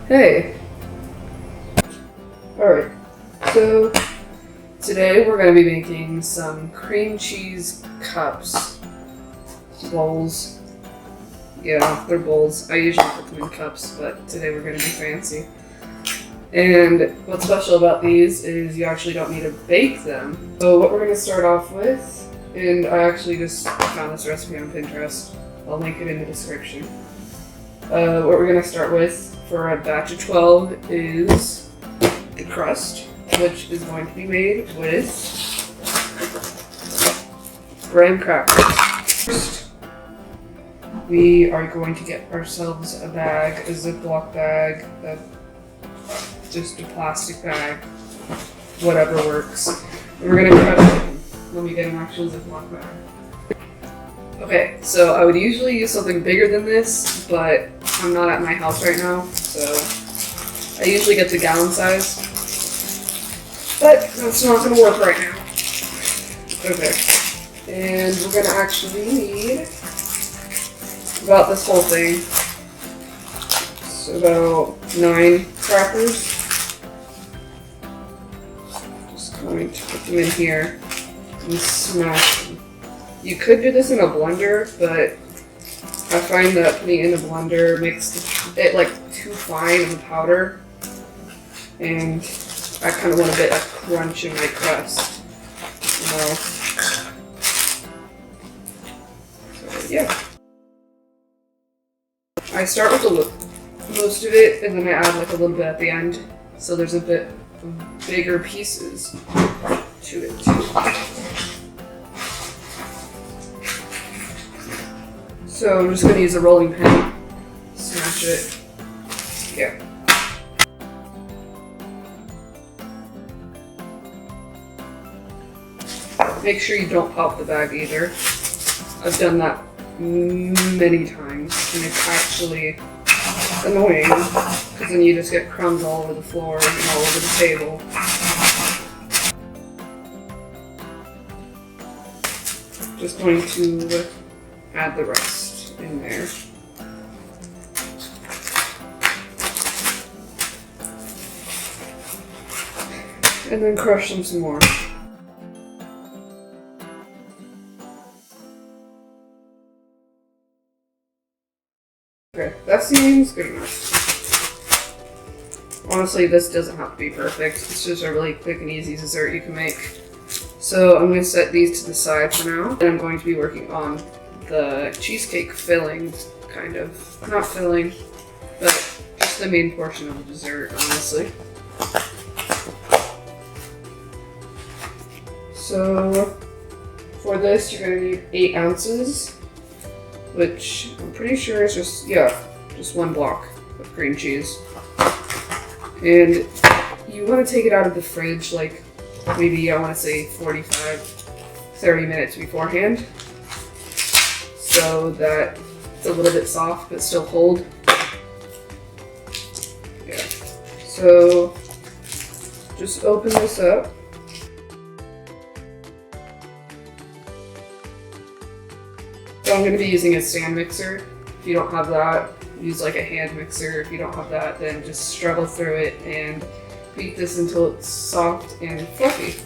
Hey. Alright, so today we're going to be making some cream cheese cups. Bowls. Yeah, they're bowls. I usually put them in cups, but today we're going to be fancy. And what's special about these is you actually don't need to bake them. So what we're going to start off with, and I actually just found this recipe on Pinterest. I'll link it in the description. What we're going to start with for a batch of 12 is the crust, which is going to be made with graham crackers. First, we are going to get ourselves a bag, a Ziploc bag, just a plastic bag, whatever works. And we're going to crush it when we get an actual Ziploc bag. Okay, so I would usually use something bigger than this, but I'm not at my house right now, so I usually get the gallon size. But that's not going to work right now. Okay, and we're going to actually need about this whole thing. So about 9 crackers. Just going to put them in here and smash them. You could do this in a blender, but I find that putting it in a blender makes it like too fine of a powder, and I kind of want a bit of crunch in my crust, you know. So yeah, I start with most of it, and then I add like a little bit at the end, so there's a bit of bigger pieces to it too. So I'm just going to use a rolling pin, smash it, yeah. Make sure you don't pop the bag either. I've done that many times, and it's actually annoying, because then you just get crumbs all over the floor and all over the table. Just going to add the rest in there. And then crush them some more. Okay, that seems good enough. Honestly, this doesn't have to be perfect. It's just a really quick and easy dessert you can make. So I'm going to set these to the side for now. And I'm going to be working on the cheesecake filling, kind of. Not filling, but just the main portion of the dessert, honestly. So for this, you're going to need 8 ounces, which I'm pretty sure is just 1 block of cream cheese. And you want to take it out of the fridge, like maybe I want to say 45-30 minutes beforehand, so that it's a little bit soft but still cold. Yeah. So just open this up. So I'm going to be using a stand mixer. If you don't have that, use like a hand mixer. If you don't have that, then just struggle through it and beat this until it's soft and fluffy.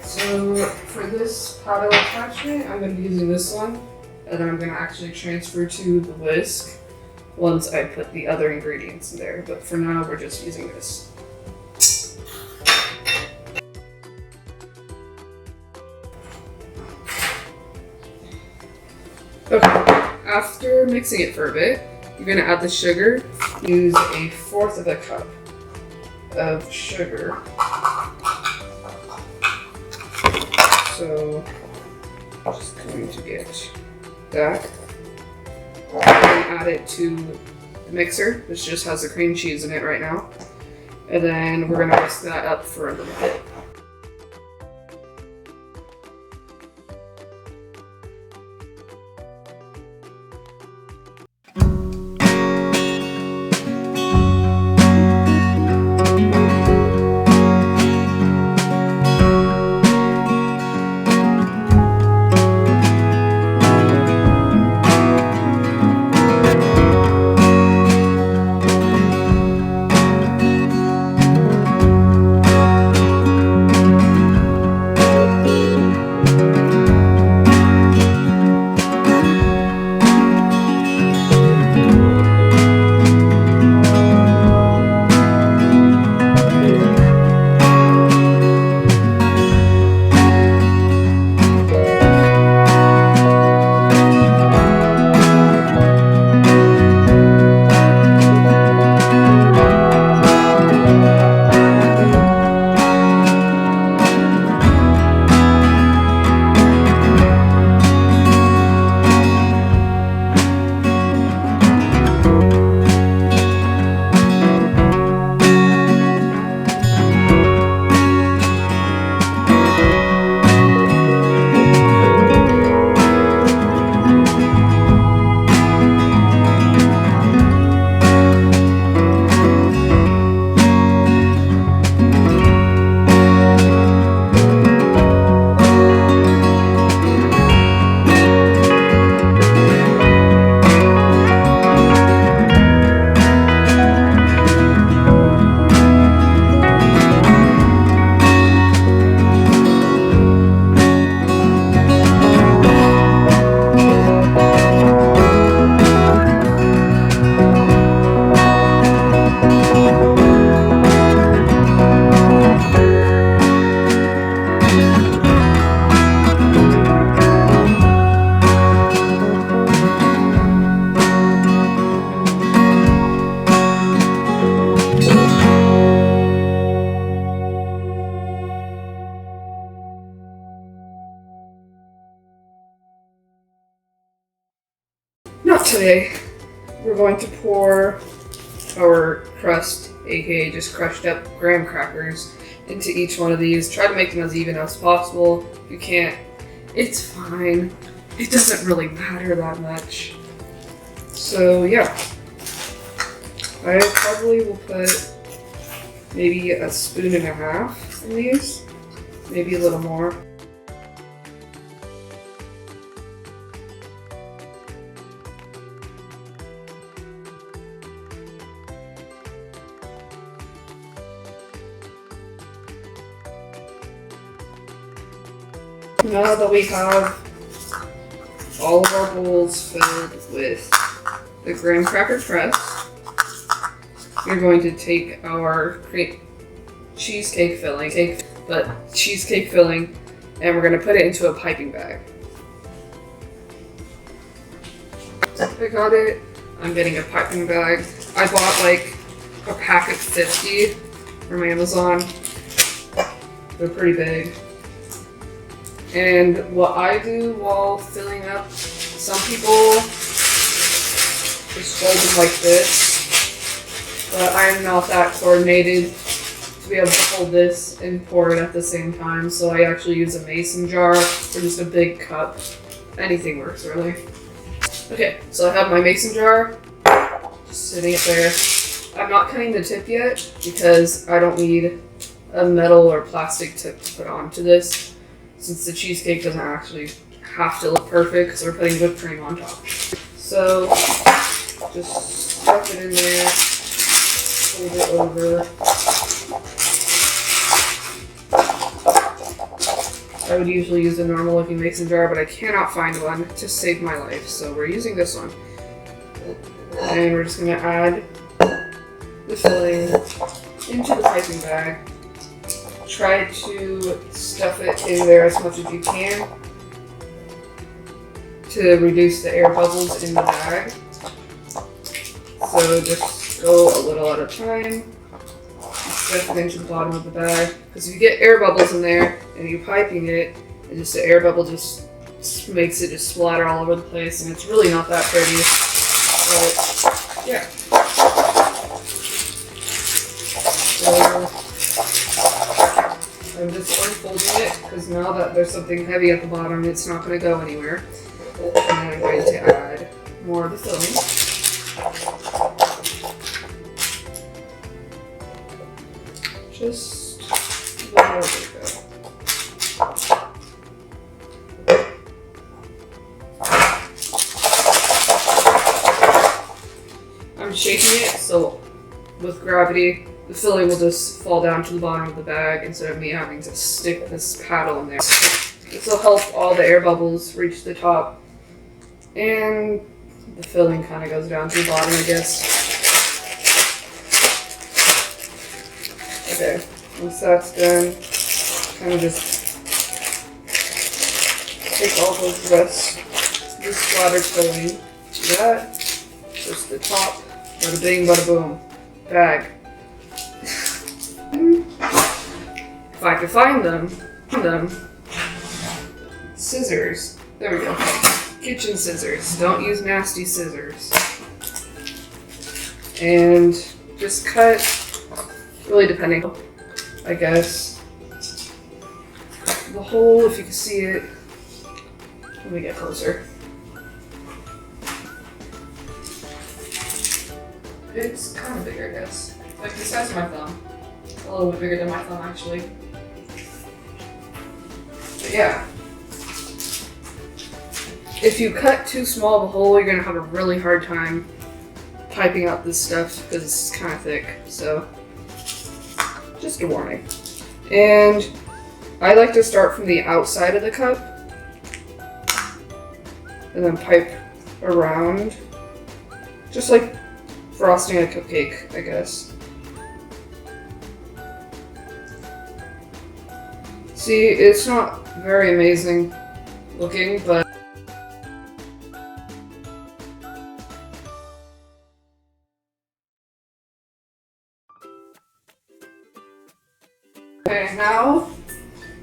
So for this paddle attachment, I'm going to be using this one, and then I'm going to actually transfer to the whisk once I put the other ingredients in there. But for now, we're just using this. Okay, after mixing it for a bit, you're going to add the sugar. Use 1/4 cup of sugar. So I'm just going to get that and add it to the mixer, which just has the cream cheese in it right now. And then we're going to whisk that up for a little bit. Not today. We're going to pour our crust, aka just crushed up graham crackers, into each one of these. Try to make them as even as possible. If you can't, it's fine. It doesn't really matter that much. So yeah, I probably will put maybe a spoon and a half in these, maybe a little more. Now that we have all of our bowls filled with the graham cracker crust, we're going to take our cheesecake filling, and we're going to put it into a piping bag. I got it. I'm getting a piping bag. I bought like a pack of 50 from Amazon. They're pretty big. And what I do while filling up, some people just hold them like this, but I'm not that coordinated to be able to hold this and pour it at the same time, so I actually use a mason jar or just a big cup. Anything works really. Okay, so I have my mason jar just sitting up there. I'm not cutting the tip yet because I don't need a metal or plastic tip to put onto this, since the cheesecake doesn't actually have to look perfect because we're putting whipped cream on top. So just stuff it in there, fold it over. I would usually use a normal looking mason jar, but I cannot find one to save my life, so we're using this one. And we're just gonna add the filling into the piping bag. Try to stuff it in there as much as you can to reduce the air bubbles in the bag. So just go a little at a time. Stuff it into the bottom of the bag. Because if you get air bubbles in there and you're piping it, and just the air bubble just makes it just splatter all over the place, and it's really not that pretty. But yeah. So, I'm just unfolding it because now that there's something heavy at the bottom, it's not going to go anywhere. And then I'm going to add more of the filling. Just a little more bit. I'm shaking it so with gravity, the filling will just fall down to the bottom of the bag instead of me having to stick this paddle in there. This will help all the air bubbles reach the top, and the filling kind of goes down to the bottom, I guess. Okay, once that's done, kind of just take all those rest, this splattered filling, do that, just the top, bada bing, bada boom, bag. If I could find them, scissors. There we go. Kitchen scissors. Don't use nasty scissors. And just cut, really depending, I guess, the hole, if you can see it. Let me get closer. It's kind of bigger, I guess. Like the size of my thumb. A little bit bigger than my thumb, actually. But yeah. If you cut too small of a hole, you're gonna have a really hard time piping out this stuff because it's kind of thick. So, just a warning. And I like to start from the outside of the cup and then pipe around, just like frosting a cupcake, I guess. See, it's not very amazing looking, but okay, now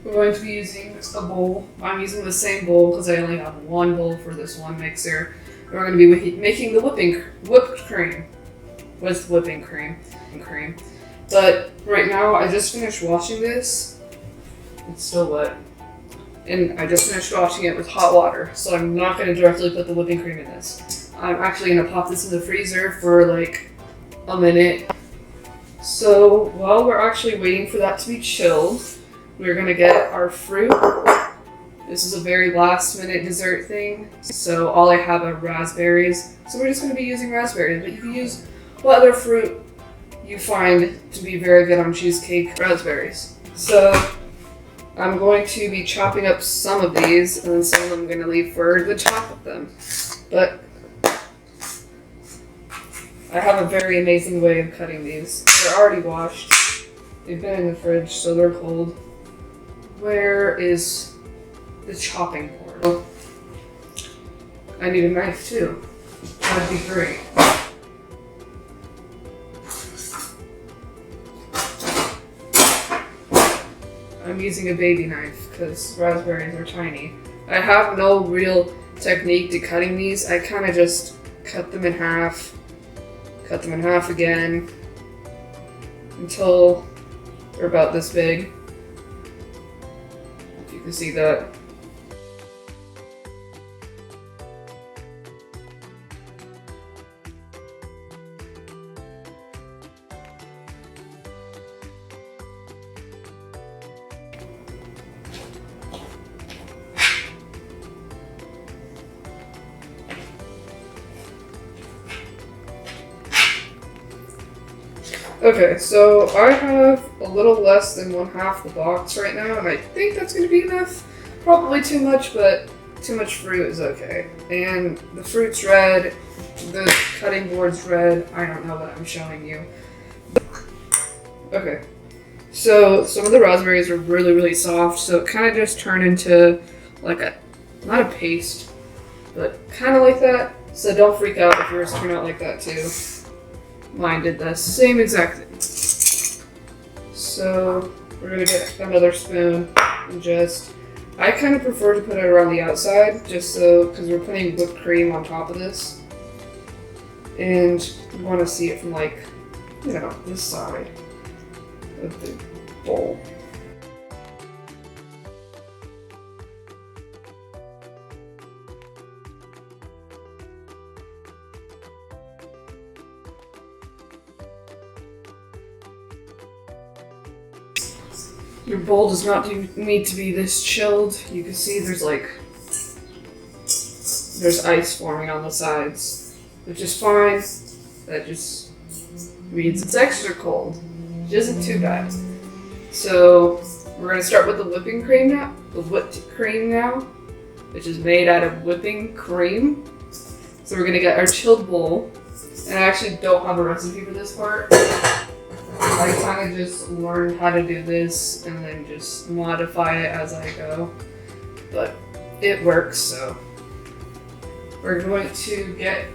we're going to be using a bowl. I'm using the same bowl because I only have one bowl for this one mixer. And we're going to be making the whipped cream with whipping cream. But right now, I just finished washing this. It's still wet. And I just finished washing it with hot water, so I'm not going to directly put the whipping cream in this. I'm actually going to pop this in the freezer for like a minute. So while we're actually waiting for that to be chilled, we're going to get our fruit. This is a very last minute dessert thing, so all I have are raspberries. So we're just going to be using raspberries, but you can use what other fruit you find to be very good on cheesecake. Raspberries. So I'm going to be chopping up some of these, and then some of them I'm going to leave for the top of them. But I have a very amazing way of cutting these. They're already washed. They've been in the fridge, so they're cold. Where is the chopping board? I need a knife too. That'd be great. I'm using a baby knife because raspberries are tiny. I have no real technique to cutting these. I kind of just cut them in half again until they're about this big. If you can see that. Okay, so I have a little less than 1/2 the box right now, and I think that's going to be enough. Probably too much, but too much fruit is okay. And the fruit's red, the cutting board's red. I don't know what I'm showing you. Okay, so some of the raspberries are really, really soft, so it kind of just turned into like not a paste, but kind of like that. So don't freak out if yours turn out like that too. Mine did the same exact thing. So we're gonna get another spoon and I kind of prefer to put it around the outside just so, because we're putting whipped cream on top of this. And we want to see it from like, this side of the bowl. Your bowl does not need to be this chilled. You can see there's ice forming on the sides, which is fine. That just means it's extra cold, which isn't too bad. So we're gonna start with the whipping cream now, which is made out of whipping cream. So we're gonna get our chilled bowl, and I actually don't have a recipe for this part. I kind of just learned how to do this and then just modify it as I go, but it works. So we're going to get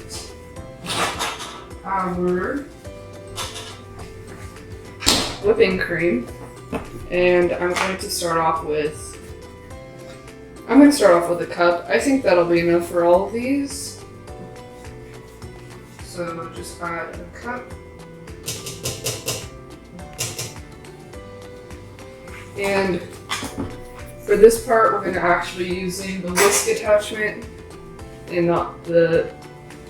our whipping cream, and I'm going to start off with a cup. I think that'll be enough for all of these. So just add a cup. And for this part, we're going to actually be using the whisk attachment and not the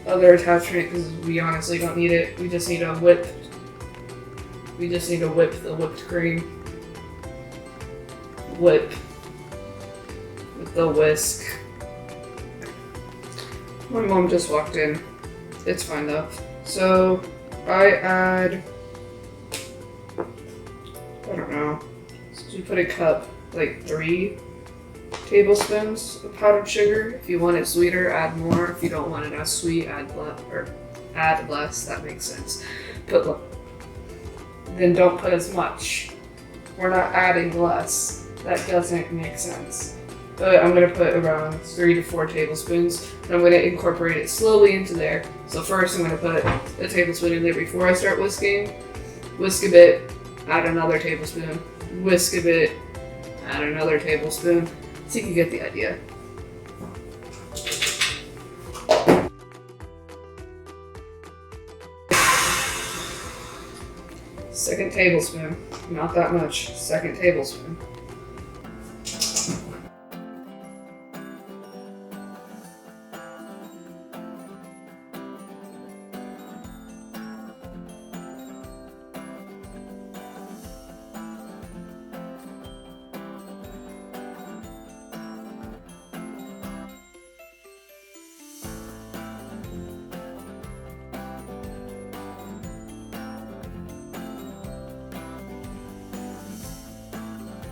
other attachment because we honestly don't need it. We just need to whip the whipped cream. Whip with the whisk. My mom just walked in. It's fine though. So I add, I don't know. So you put a cup, like 3 tablespoons of powdered sugar. If you want it sweeter, add more. If you don't want it as sweet, add less. That makes sense. But look, then don't put as much. We're not adding less. That doesn't make sense. But I'm gonna put around 3 to 4 tablespoons, and I'm gonna incorporate it slowly into there. So first I'm gonna put a tablespoon in there before I start whisking. Whisk a bit, add another tablespoon. Whisk a bit, add another tablespoon. So you can get the idea. Second tablespoon. Not that much. Second tablespoon.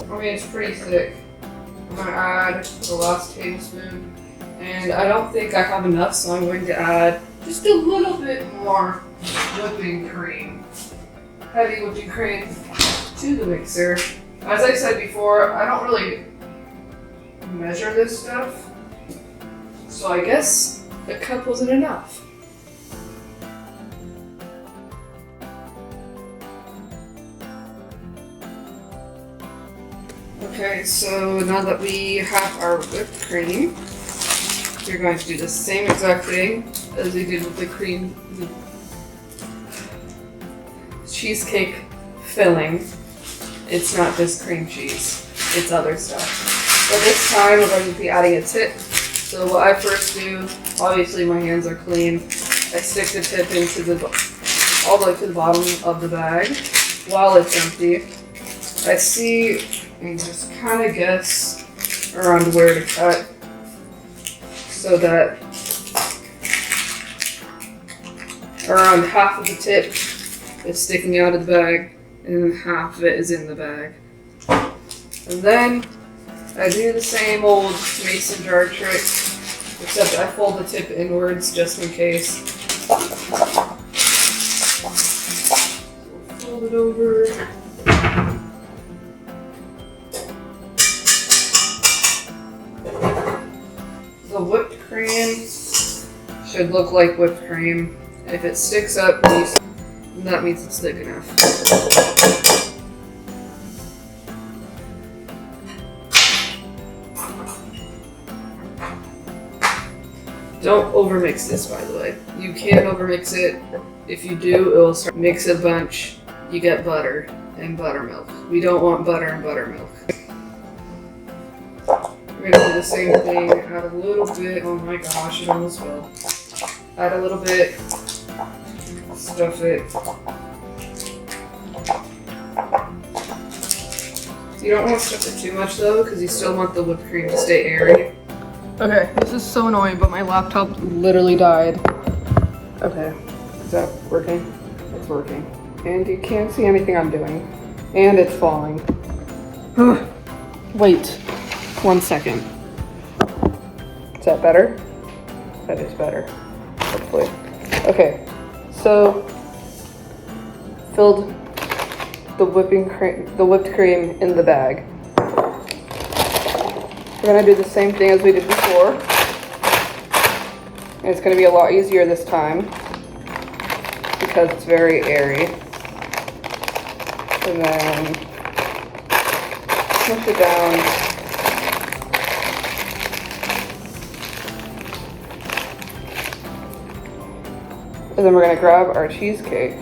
I mean, it's pretty thick. I'm gonna add the last tablespoon, and I don't think I have enough, so I'm going to add just a little bit more whipping cream. Heavy whipping cream to the mixer. As I said before, I don't really measure this stuff, so I guess a cup wasn't enough. Okay, so now that we have our whipped cream, we're going to do the same exact thing as we did with the cheesecake filling. It's not just cream cheese, it's other stuff. But this time we're going to be adding a tip. So what I first do, obviously my hands are clean, I stick the tip into all the way to the bottom of the bag while it's empty. I see and just kind of guess around where to cut so that around half of the tip is sticking out of the bag and half of it is in the bag. And then I do the same old mason jar trick, except I fold the tip inwards just in case. Fold it over. The whipped cream should look like whipped cream. If it sticks up, that means it's thick enough. Don't overmix this, by the way. You can overmix it. If you do, it will start mix a bunch. You get butter and buttermilk. We don't want butter and buttermilk. We're gonna do the same thing, add a little bit, oh my gosh, it almost fell. Add a little bit, stuff it. You don't want to stuff it too much though, because you still want the whipped cream to stay airy. Okay, this is so annoying, but my laptop literally died. Okay, is that working? It's working. And you can't see anything I'm doing. And it's falling. Wait. 1 second. Is that better? That is better, hopefully. Okay, so filled the whipped cream in the bag. We're gonna do the same thing as we did before. And it's gonna be a lot easier this time because it's very airy. And then push it down. And then we're gonna grab our cheesecake.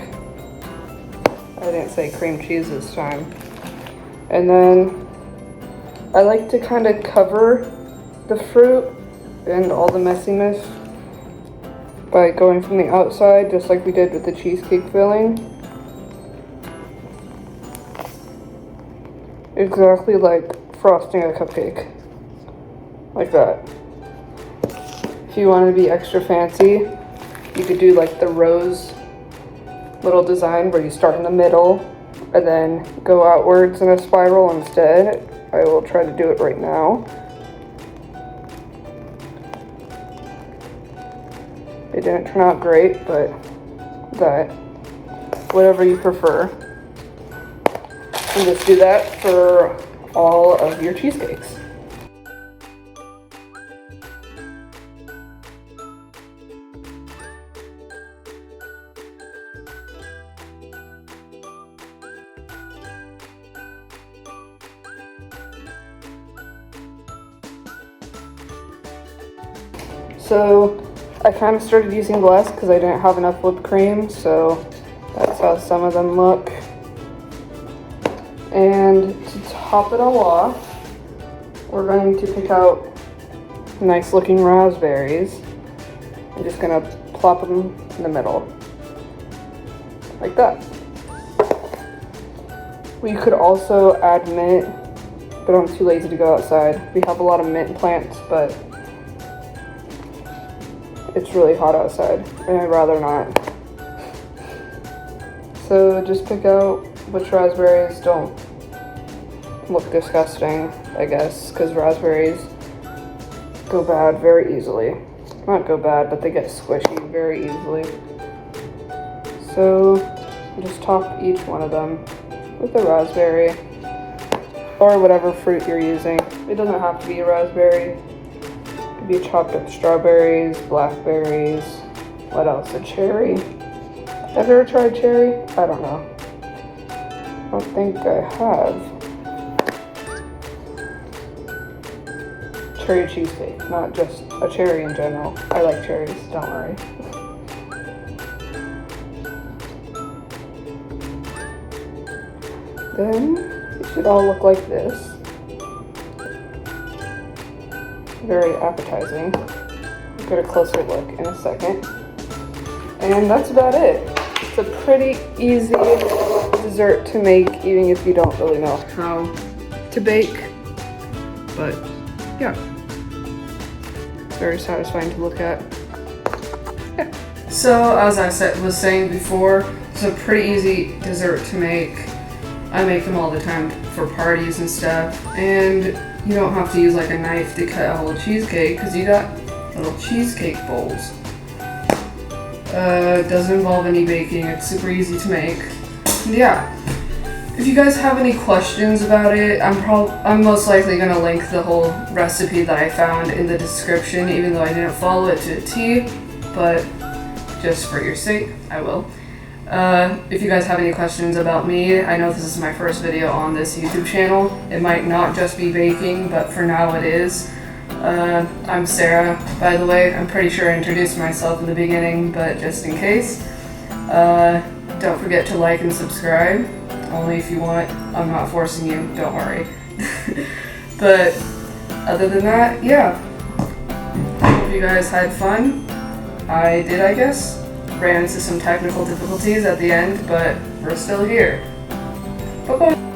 I didn't say cream cheese this time. And then I like to kind of cover the fruit and all the messiness by going from the outside, just like we did with the cheesecake filling. Exactly like frosting a cupcake. Like that. If you want to be extra fancy, you could do like the rose little design where you start in the middle and then go outwards in a spiral instead. I will try to do it right now. It didn't turn out great, but whatever you prefer. And just do that for all of your cheesecakes. So I kind of started using less because I didn't have enough whipped cream, so that's how some of them look. And to top it all off, we're going to pick out nice looking raspberries. I'm just gonna plop them in the middle, like that. We could also add mint, but I'm too lazy to go outside. We have a lot of mint plants, but it's really hot outside, and I'd rather not. So just pick out which raspberries don't look disgusting, I guess, because raspberries go bad very easily. Not go bad, but they get squishy very easily. So just top each one of them with a raspberry or whatever fruit you're using. It doesn't have to be a raspberry. It could be chopped up strawberries, blackberries, what else? A cherry. Have you ever tried cherry? I don't know. I don't think I have. Cherry cheesecake, not just a cherry in general. I like cherries, don't worry. Then it should all look like this. Very appetizing. We'll get a closer look in a second. And that's about it. It's a pretty easy dessert to make, even if you don't really know how to bake. But yeah, it's very satisfying to look at. Yeah. So as I was saying before, it's a pretty easy dessert to make. I make them all the time for parties and stuff, and you don't have to use like a knife to cut a whole cheesecake because you got little cheesecake bowls. It doesn't involve any baking. It's super easy to make. And yeah, if you guys have any questions about it, I'm most likely gonna link the whole recipe that I found in the description, even though I didn't follow it to a T, but just for your sake, I will. If you guys have any questions about me, I know this is my first video on this YouTube channel. It might not just be baking, but for now it is. I'm Sarah, by the way. I'm pretty sure I introduced myself in the beginning, but just in case. Don't forget to like and subscribe, only if you want. I'm not forcing you, don't worry. But other than that, yeah. Hope you guys had fun. I did, I guess. Ran into some technical difficulties at the end, but we're still here. Bye-bye.